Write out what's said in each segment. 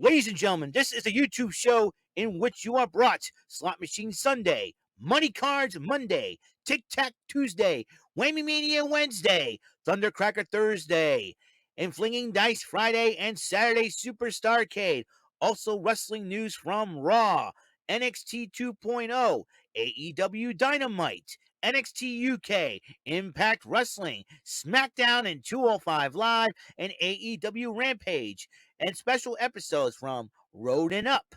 Ladies and gentlemen, this is a YouTube show in which you are brought Slot Machine Sunday, Money Cards Monday, Tic Tac Tuesday, Whammy Mania Wednesday, Thundercracker Thursday, and Flinging Dice Friday and Saturday Superstarcade. Also wrestling news from Raw, NXT 2.0, AEW Dynamite, NXT UK, Impact Wrestling, SmackDown and 205 Live, and AEW Rampage, and special episodes from Road and Up,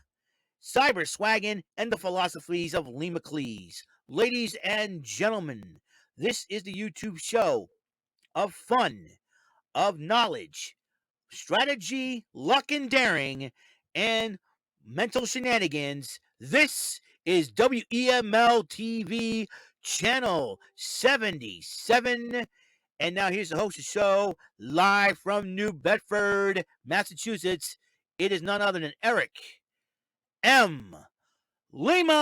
Cyber Swaggin', and the philosophies of Lee McLeese. Ladies and gentlemen, this is the YouTube show of fun, of knowledge, strategy, luck and daring, and mental shenanigans. This is WEML-TV Channel 77. And now here's the host of the show, live from New Bedford, Massachusetts. It is none other than Eric M. Lima.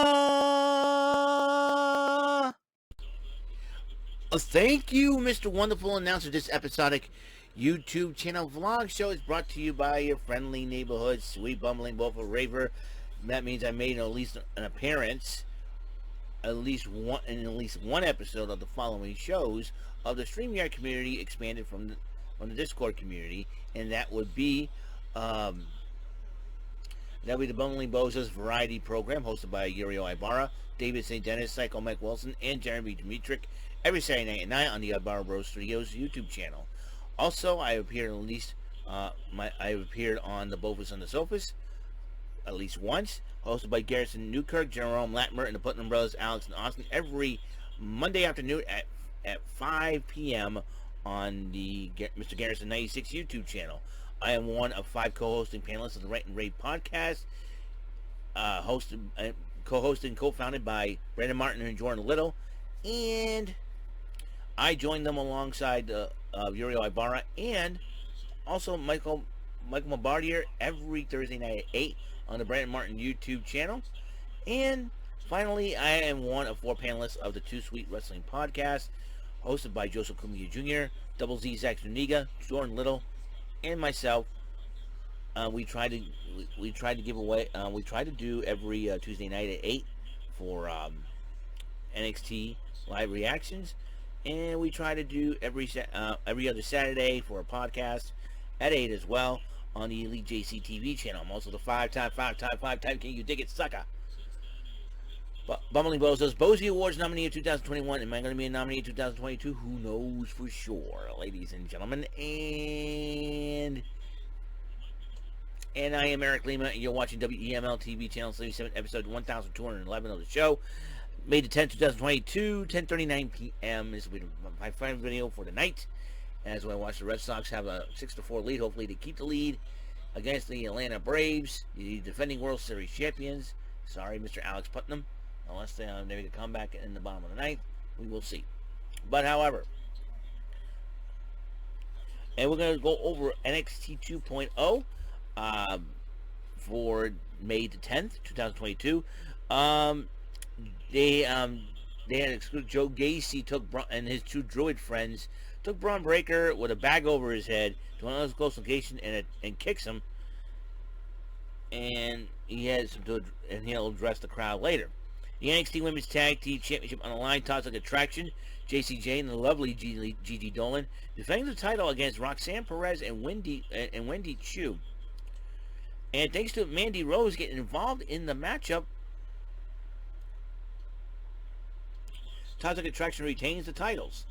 Thank you, Mr. Wonderful Announcer. This episodic YouTube channel vlog show is brought to you by your friendly neighborhood, sweet bumbling Buffalo Raver. That means I made at least an appearance, in at least one episode of the following shows of the StreamYard community, expanded from the Discord community, and that would be the Bumbling Bozos variety program hosted by Yurio Ibarra, David St. Dennis, Psycho Mike Wilson, and Jeremy Dimitrick every Saturday night at 9 on the Ibarra Bros Studios YouTube channel. Also, I appeared at least I've appeared on the Bofus on the Sofas at least once, hosted by Garrison Newkirk, Jerome Latimer, and the Putnam Brothers, Alex and Austin, every Monday afternoon at 5 p.m. on the Mr. Garrison 96 YouTube channel. I am one of 5 co-hosting panelists of the Right and Rave podcast, co-hosted and co-founded by Brandon Martin and Jordan Little, and I joined them alongside Yurio Ibarra and also Michael Mabardier every Thursday night at 8 on the Brandon Martin YouTube channel. And finally, I am one of 4 panelists of the Too Sweet Wrestling podcast, hosted by Joseph Kumia Jr., Double Z Zach Zuniga, Jordan Little, and myself. We try to give away. We try to do every Tuesday night at 8 for NXT live reactions, and we try to do every other Saturday for a podcast at 8 as well on the Elite JC TV channel. I'm also the five-time king. You dig it, sucker? Bumbling Bozos, Bozy Awards nominee of 2021. Am I going to be a nominee of 2022? Who knows for sure, ladies and gentlemen. And I am Eric Lima, and you're watching WEML-TV Channel 77, episode 1211 of the show. May the 10th, 2022, 10:39 p.m. This will be my final video for the night, as I watch the Red Sox have a 6-4 lead. Hopefully they keep the lead against the Atlanta Braves, the defending World Series champions. Sorry, Mr. Alex Putnam. Unless they make a comeback in the bottom of the ninth, we will see. But however, and we're going to go over NXT 2.0 for May the 10th, 2022. They had excluded Joe Gacy and his 2 Druid friends took Bron Breakker with a bag over his head to another close location and kicks him. And he'll address the crowd later. The NXT Women's Tag Team Championship on the line. Toxic Attraction, JC Jane and the lovely Gigi Dolan defending the title against Roxanne Perez and Wendy Choo. And thanks to Mandy Rose getting involved in the matchup, Toxic Attraction retains the titles.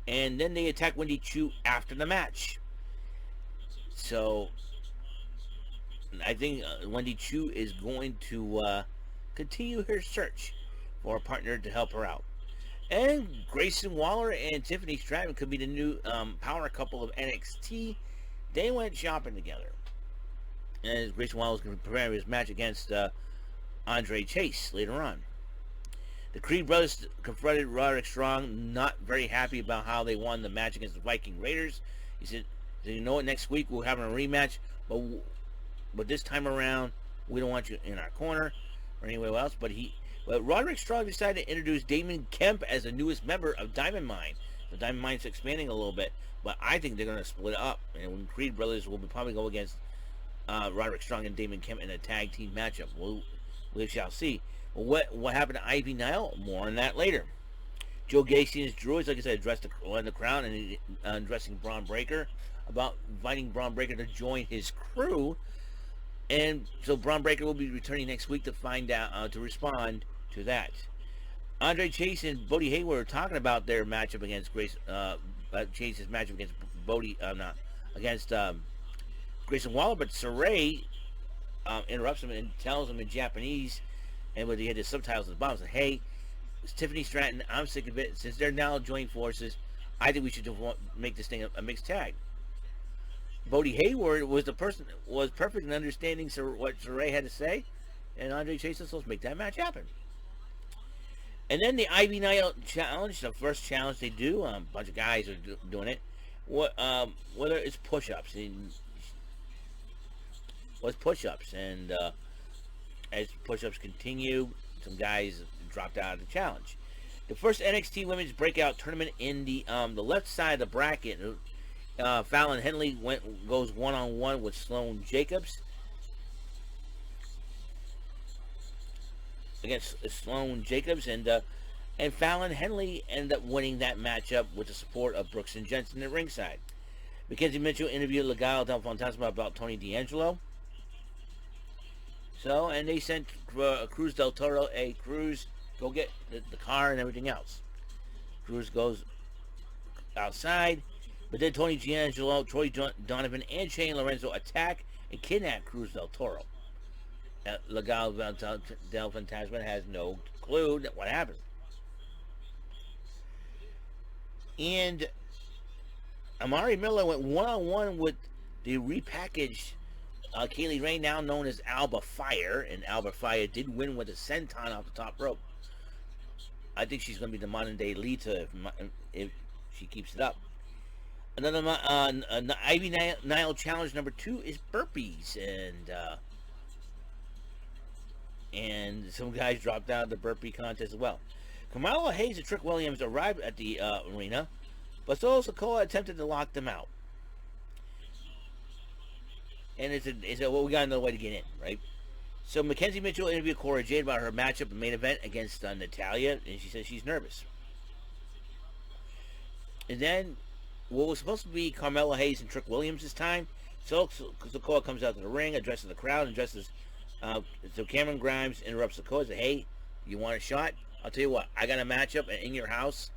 And then they attack Wendy Choo after the match. So I think Wendy Choo is going to continue her search for a partner to help her out. And Grayson Waller and Tiffany Stratton could be the new power couple of NXT. They went shopping together. And Grayson Waller is going to prepare his match against Andre Chase later on. The Creed brothers confronted Roderick Strong, not very happy about how they won the match against the Viking Raiders. He said, you know what, next week we'll have a rematch, but this time around, we don't want you in our corner or anywhere else. But Roderick Strong decided to introduce Damon Kemp as the newest member of Diamond Mine. The Diamond Mine's expanding a little bit, but I think they're going to split up. And when Creed brothers will probably go against Roderick Strong and Damon Kemp in a tag team matchup. We shall see. Well, what happened to Ivy Nile? More on that later. Joe Gacy and his droids, like I said, addressed the crowd and addressing Bron Breakker about inviting Bron Breakker to join his crew. And so Bron Breakker will be returning next week to find out, to respond to that. Andre Chase and Bodie Hayward are talking about their matchup against Chase's matchup against against Grayson Waller, but Saray interrupts him and tells him in Japanese, and when he had the subtitles at the bottom, said, "Hey, it's Tiffany Stratton. I'm sick of it. Since they're now joining forces, I think we should make this thing a mixed tag." Bodie Hayward was perfect in understanding what Saray had to say, and Andre Chase says, "Let's make that match happen." And then the Ivy Nile challenge, the first challenge they do, a bunch of guys are doing it. Whether it's push-ups, and as push-ups continue, some guys dropped out of the challenge. The first NXT Women's Breakout tournament in the left side of the bracket, Fallon Henley goes one-on-one with Sloane Jacobs against Sloane Jacobs, and Fallon Henley ended up winning that matchup with the support of Brooks and Jensen at ringside. Mackenzie Mitchell interviewed Legado Del Fantasma about Tony D'Angelo. So, and they sent Cruz Del Toro, "Hey, Cruz, go get the car and everything else." Cruz goes outside, but then Tony D'Angelo, Troy Donovan, and Shane Lorenzo attack and kidnap Cruz Del Toro. Legado Del Fantasma has no clue what happened. And Amari Miller went one-on-one with the repackaged Kaylee Ray, now known as Alba Fire, and Alba Fire did win with a senton off the top rope. I think she's going to be the modern-day Lita if she keeps it up. Another Ivy Nile challenge number 2 is burpees, and some guys dropped out of the burpee contest as well. Kamala Hayes and Trick Williams arrived at the arena, but Solo Sikoa attempted to lock them out. And well, we got another way to get in, right? So Mackenzie Mitchell interviewed Cora Jade about her matchup in the main event against Natalya, and she says she's nervous. And then, what was supposed to be Carmella Hayes and Trick Williams this time, Solo Sikoa comes out to the ring, addresses the crowd, so Cameron Grimes interrupts Sikoa and says, "Hey, you want a shot? I'll tell you what, I got a matchup in your house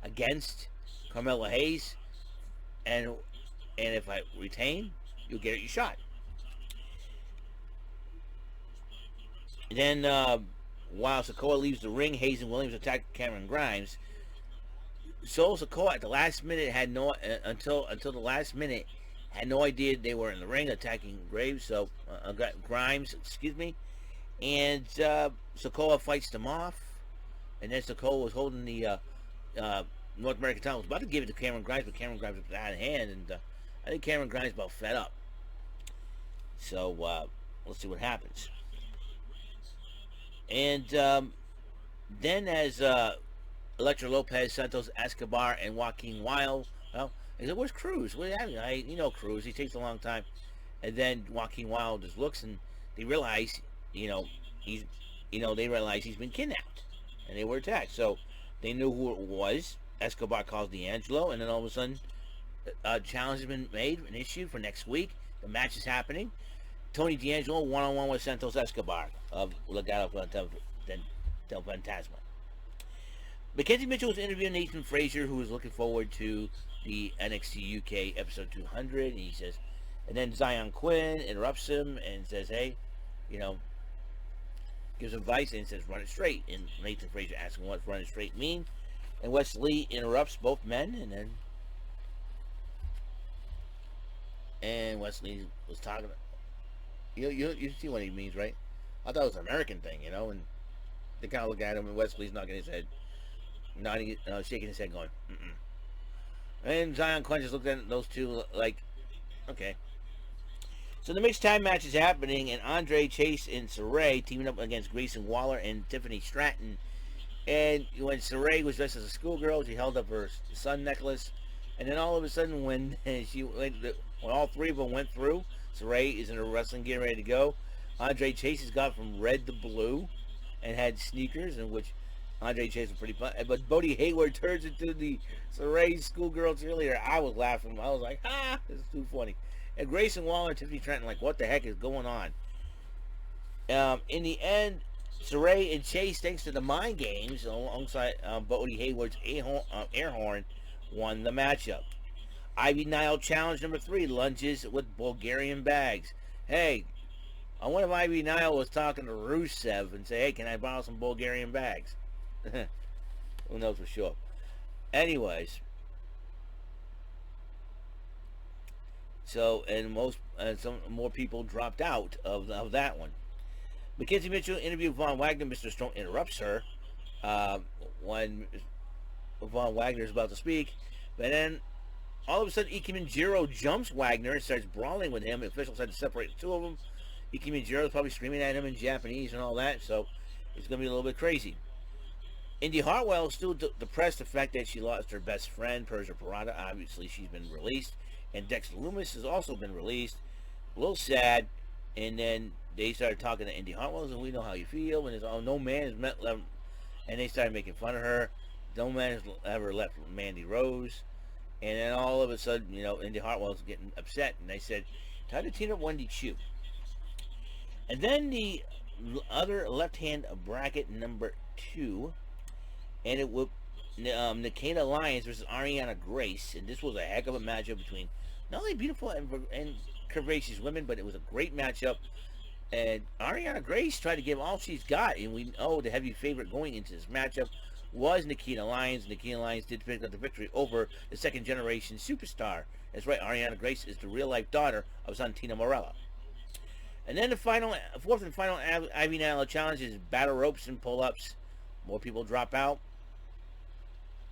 against Carmella Hayes, and if I retain, you'll get your shot." And then, while Sikoa leaves the ring, Hayes and Williams attack Cameron Grimes. Solo Sikoa at the last minute had until the last minute had no idea they were in the ring attacking Grimes, and Sikoa fights them off, and then Sikoa was holding the North American title, was about to give it to Cameron Grimes, but Cameron Grimes was out of hand, and I think Cameron Grimes is about fed up. So let's see what happens. And then as Electra Lopez, Santos Escobar, and Joaquin Wilde, he said, "Where's Cruz? What happened?" Cruz. He takes a long time. And then Joaquin Wilde just looks, and they realize, he's been kidnapped, and they were attacked. So they knew who it was. Escobar calls D'Angelo, and then all of a sudden, a challenge has been made, an issue for next week. The match is happening. Tony D'Angelo one-on-one with Santos Escobar of Legado Del Fantasma. Mackenzie Mitchell was interviewing Nathan Frazier, who was looking forward to the NXT UK episode 200. And he says, and then Zion Quinn interrupts him and says, "Hey, gives advice and says, 'Run it straight.'" And Nathan Frazier asks him what "run it straight" mean. And Wes Lee interrupts both men, and Wesley was talking. You see what he means, right? I thought it was an American thing, and they kind of look at him, and Wesley's knocking his head, nodding, shaking his head, going, "Mm-mm." And Zion Quinn just looked at those two like, okay. So the mixed tag match is happening, and Andre Chase and Saray teaming up against Grayson Waller and Tiffany Stratton. And when Saray was dressed as a schoolgirl, she held up her sun necklace, and then all of a sudden, when all three of them went through, Saray is in her wrestling gear ready to go. Andre Chase has gone from red to blue and had sneakers in which Andre Chase was pretty fun. But Bodie Hayward turns into the Saray schoolgirl cheerleader. I was laughing. I was like, this is too funny. And Grayson Waller and Tiffany Trenton like, what the heck is going on? In the end, Saray and Chase, thanks to the mind games alongside Bodie Hayward's air horn, won the matchup. Ivy Nile challenge number 3, lunges with Bulgarian bags. Hey, I wonder if Ivy Nile was talking to Rusev and say, hey, can I borrow some Bulgarian bags? Who knows for sure. Anyways. So, and some more people dropped out of that one. Mackenzie Mitchell interviewed Von Wagner. Mr. Strong interrupts her when Von Wagner is about to speak. But then, all of a sudden, Ike Minjiro jumps Wagner and starts brawling with him. Officials had to separate the two of them. Ike Minjiro is probably screaming at him in Japanese and all that, so it's going to be a little bit crazy. Indy Hartwell is still depressed the fact that she lost her best friend, Persia Pirotta. Obviously, she's been released. And Dexter Loomis has also been released. A little sad. And then they started talking to Indy Hartwell, and we know how you feel. And it's, oh, no man has met them. And they started making fun of her. No man has ever left Mandy Rose. And then all of a sudden, you know, Indy Hartwell's getting upset. And they said, try to team up Wendy Choo. And then the other left-hand bracket, number 2. And it will Nikita Lyons versus Ariana Grace. And this was a heck of a matchup between not only beautiful and curvaceous women, but it was a great matchup. And Ariana Grace tried to give all she's got. And we know the heavy favorite going into this matchup was Nikita Lyons. Nikita Lyons did pick up the victory over the second-generation superstar. That's right, Ariana Grace is the real-life daughter of Santina Morella. And then the fourth and final Ivy Nile challenge is battle ropes and pull-ups. More people drop out.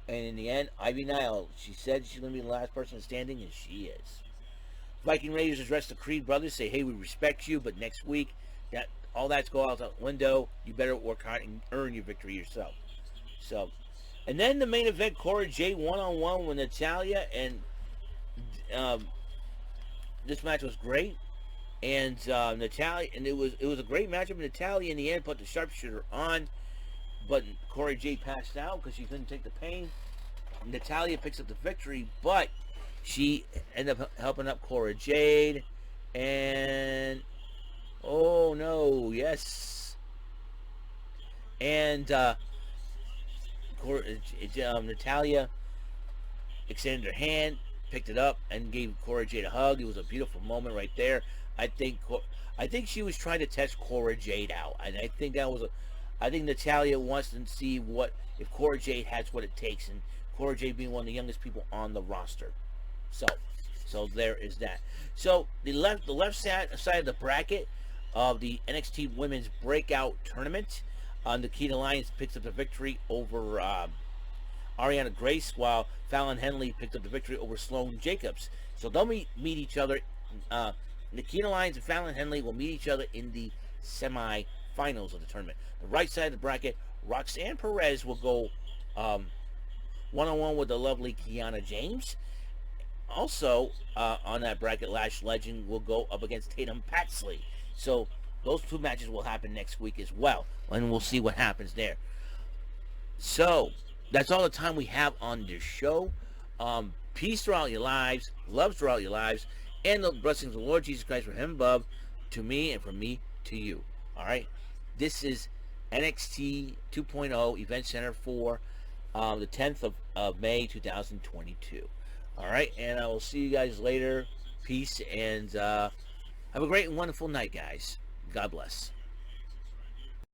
And in the end, Ivy Nile, she said she's going to be the last person standing, and she is. Viking Raiders address the Creed brothers, say, hey, we respect you, but next week, all that's go out the window. You better work hard and earn your victory yourself. So, and then the main event, Cora Jade one-on-one with Natalya, and this match was great. And Natalya, and it was a great matchup. Natalya in the end put the sharpshooter on, but Cora Jade passed out because she couldn't take the pain. Natalya picks up the victory, but she ended up helping up Cora Jade, and oh no, yes, and Natalya extended her hand, picked it up, and gave Cora Jade a hug. It was a beautiful moment right there. I think she was trying to test Cora Jade out, and I think Natalya wants to see if Cora Jade has what it takes, and Cora Jade being one of the youngest people on the roster. So there is that. So the left side of the bracket of the NXT Women's Breakout Tournament, Nikita Lyons picks up the victory over Ariana Grace, while Fallon Henley picked up the victory over Sloane Jacobs. So they'll meet each other. Nikita Lyons and Fallon Henley will meet each other in the semi-finals of the tournament. The right side of the bracket, Roxanne Perez will go one-on-one with the lovely Kiana James. Also, on that bracket, Lash Legend will go up against Tatum Paxley. So those two matches will happen next week as well, and we'll see what happens there. So that's all the time we have on this show. Peace throughout your lives, love throughout your lives, and the blessings of the Lord Jesus Christ from Him above to me and from me to you. All right? This is NXT 2.0 Event Center for the 10th of May 2022. All right? And I will see you guys later. Peace, and have a great and wonderful night, guys. God bless.